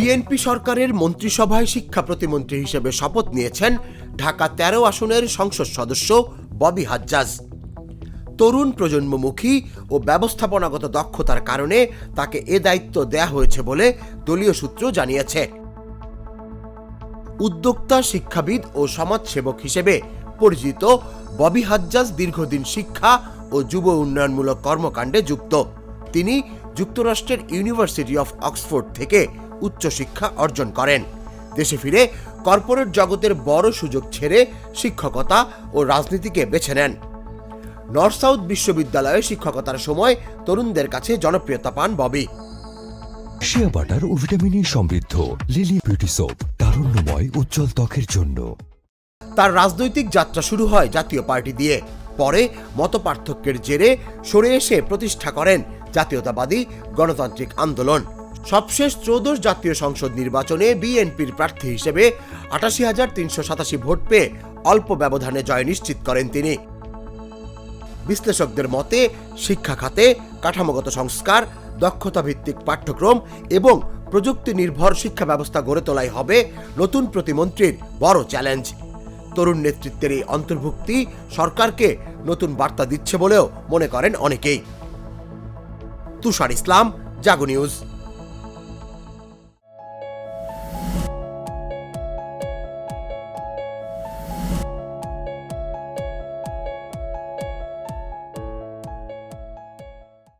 BNP সরকারের মন্ত্রিসভায় শিক্ষা প্রতিমন্ত্রী হিসেবে শপথ নিয়েছেন ঢাকা ১৩ আসনের সংসদ সদস্য ববি হাজ্জাজ। তরুণ প্রজন্মমুখী ও ব্যবস্থাপনাগত দক্ষতার কারণে তাকে এ দায়িত্ব দেয়া হয়েছে বলে দলীয় সূত্র জানিয়েছে। উদ্যোক্তা, শিক্ষাবিদ ও সমাজসেবক হিসেবে পরিচিত ববি হাজ্জাজ দীর্ঘদিন শিক্ষা ও যুব উন্নয়নমূলক কর্মকাণ্ডে যুক্ত। তিনি যুক্তরাষ্ট্রের ইউনিভার্সিটি অফ অক্সফোর্ড থেকে উচ্চশিক্ষা অর্জন করেন। দেশে ফিরে কর্পোরেট জগতের বড় সুযোগ ছেড়ে শিক্ষকতা ও রাজনীতিকে বেছে নেন। নর্থ সাউথ বিশ্ববিদ্যালয়ে শিক্ষকতার সময় তরুণদের কাছে জনপ্রিয়তা পান ববি। শিয়া বাটার ও ভিটামিন সমৃদ্ধ লিলি বিউটি সোপ, তারুণ্যময় উজ্জ্বল ত্বকের জন্য। তার রাজনৈতিক যাত্রা শুরু হয় জাতীয় পার্টি দিয়ে। পরে মতপার্থক্যের জেরে সরে এসে প্রতিষ্ঠা করেন জাতীয়তাবাদী গণতান্ত্রিক আন্দোলন। সবশেষ ত্রয়োদশ জাতীয় সংসদ নির্বাচনে বিএনপির প্রার্থী হিসেবে ৮৮,৩৮৭ ভোট পেয়ে অল্প ব্যবধানে জয় নিশ্চিত করেন তিনি। বিশ্লেষকদের মতে শিক্ষা খাতে কাঠামোগত সংস্কার, দক্ষতা ভিত্তিক পাঠ্যক্রম এবং প্রযুক্তি নির্ভর শিক্ষা ব্যবস্থা গড়ে তোলাই হবে নতুন প্রতিমন্ত্রীর বড় চ্যালেঞ্জ। তরুণ নেতৃত্বের এই অন্তর্ভুক্তি সরকারকে নতুন বার্তা দিচ্ছে বলেও মনে করেন অনেকেই। তুষার ইসলাম, জাগো নিউজ।